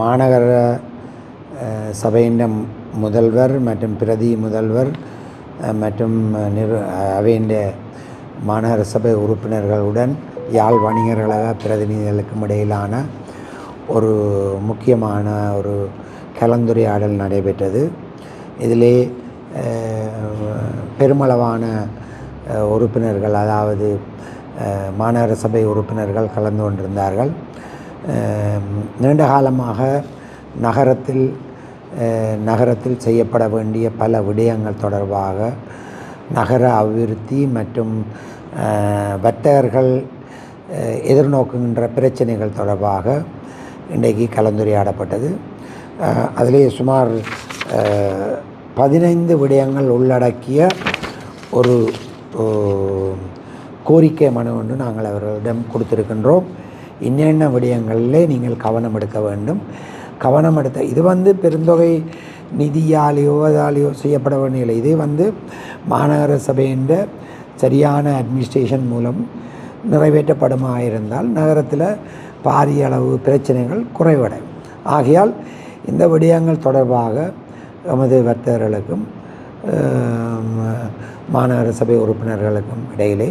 மாநகர சபையின் முதல்வர் மற்றும் பிரதி முதல்வர் மற்றும் அவையின் மாநகர சபை உறுப்பினர்களுடன் யாழ் வணிகர் கழக பிரதிநிதிகளுக்கும் இடையிலான ஒரு முக்கியமான ஒரு கலந்துரையாடல் நடைபெற்றது. இதிலே பெருமளவான உறுப்பினர்கள், அதாவது மாநகர சபை உறுப்பினர்கள் கலந்து கொண்டிருந்தார்கள். நீண்ட காலமாக நகரத்தில் செய்யப்பட வேண்டிய பல விடயங்கள் தொடர்பாக, நகர அபிவிருத்தி மற்றும் வர்த்தகர்கள் எதிர்நோக்குகின்ற பிரச்சனைகள் தொடர்பாக இன்றைக்கு கலந்துரையாடப்பட்டது. அதிலே சுமார் 15 விடயங்கள் உள்ளடக்கிய ஒரு கோரிக்கை மனு ஒன்று நாங்கள் அவர்களிடம் கொடுத்திருக்கின்றோம். இன்னென்ன விடயங்களிலே நீங்கள் கவனம் எடுக்க வேண்டும். இது பெருந்தொகை நிதியாலேயோ அதாலேயோ செய்யப்பட வேண்டிய, இது மாநகர சபையின் சரியான அட்மினிஸ்ட்ரேஷன் மூலம் நிறைவேற்றப்படுமா இருந்தால் நகரத்தில் பாரிய அளவு பிரச்சனைகள் குறைவடையும். ஆகையால் இந்த விடயங்கள் தொடர்பாக எமது வர்த்தகர்களுக்கும் மாநகர சபை உறுப்பினர்களுக்கும் இடையிலே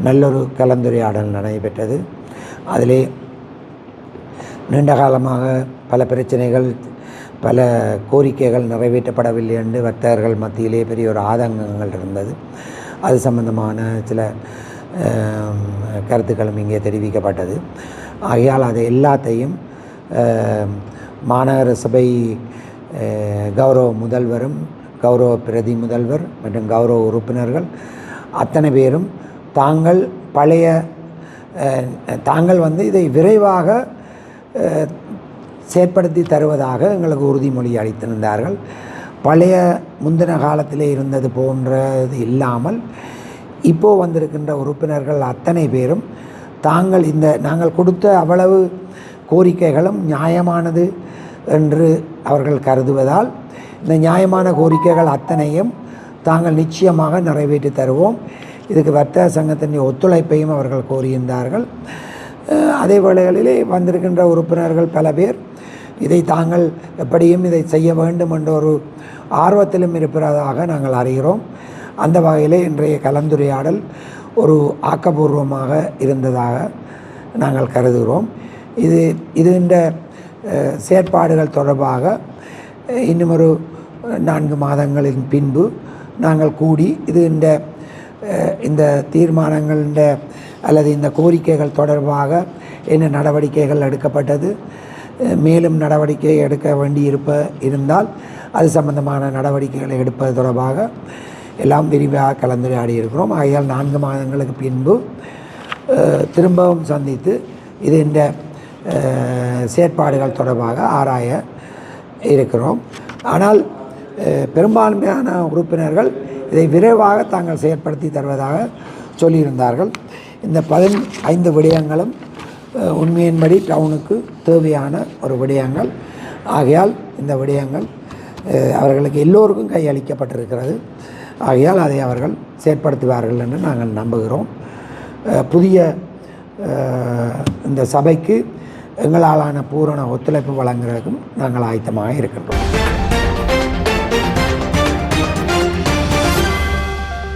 நல்லொரு கலந்துரையாடல் நடைபெற்றது. அதிலே நீண்ட காலமாக பல பிரச்சனைகள், பல கோரிக்கைகள் நிறைவேற்றப்படவில்லை என்று வர்த்தகர்கள் மத்தியிலே பெரிய ஒரு ஆதங்கங்கள் இருந்தது. அது சம்பந்தமான சில கருத்துக்களும் இங்கே தெரிவிக்கப்பட்டது. ஆகையால் அது எல்லாத்தையும் மாநகர சபை கௌரவ முதல்வரும், கௌரவ பிரதி முதல்வர் மற்றும் கௌரவ உறுப்பினர்கள் அத்தனை பேரும் தாங்கள் இதை விரைவாக செயற்படுத்தி தருவதாக எங்களுக்கு உறுதிமொழி அளித்திருந்தார்கள். பழைய முந்தின காலத்திலே இருந்தது போன்றது இல்லாமல் இப்போது வந்திருக்கின்ற உறுப்பினர்கள் அத்தனை பேரும் நாங்கள் கொடுத்த அவ்வளவு கோரிக்கைகளும் நியாயமானது என்று அவர்கள் கருதுவதால் இந்த நியாயமான கோரிக்கைகள் அத்தனையும் தாங்கள் நிச்சயமாக நிறைவேற்றி தருவோம். இதுக்கு வர்த்தக சங்கத்தின் ஒத்துழைப்பையும் அவர்கள் கோரியிருந்தார்கள். அதே வேளைகளிலே வந்திருக்கின்ற உறுப்பினர்கள் பல பேர் தாங்கள் எப்படியும் இதை செய்ய வேண்டும் என்ற ஒரு ஆர்வத்திலும் இருப்பதாக நாங்கள் அறிகிறோம். அந்த வகையிலே இன்றைய கலந்துரையாடல் ஒரு ஆக்கப்பூர்வமாக இருந்ததாக நாங்கள் கருதுகிறோம். இந்த செயற்பாடுகள் தொடர்பாக இன்னும் ஒரு 4 மாதங்களின் பின்பு நாங்கள் கூடி இந்த தீர்மானங்கள் அல்லது இந்த கோரிக்கைகள் தொடர்பாக என்ன நடவடிக்கைகள் எடுக்கப்பட்டது, மேலும் நடவடிக்கை எடுக்க வேண்டி இருந்தால் அது சம்பந்தமான நடவடிக்கைகளை எடுப்பது தொடர்பாக எல்லாம் விரிவாக கலந்துரையாடி இருக்கிறோம். ஆகையால் 4 மாதங்களுக்கு பின்பு திரும்பவும் சந்தித்து இந்த செயற்பாடுகள் தொடர்பாக ஆராய இருக்கிறோம். ஆனால் பெரும்பான்மையான உறுப்பினர்கள் இதை விரைவாக தாங்கள் செயற்படுத்தி தருவதாக சொல்லியிருந்தார்கள். இந்த 15 விடயங்களும் உண்மையின்படி டவுனுக்கு தேவையான ஒரு விடயங்கள். ஆகையால் இந்த விடயங்கள் அவர்களுக்கு எல்லோருக்கும் கையளிக்கப்பட்டிருக்கிறது. ஆகையால் அதை அவர்கள் செயற்படுத்துவார்கள் என்று நாங்கள் நம்புகிறோம். புதிய இந்த சபைக்கு எங்களாலான பூரண ஒத்துழைப்பு வழங்குவதற்கும் நாங்கள் ஆயத்தமாக இருக்கின்றோம்.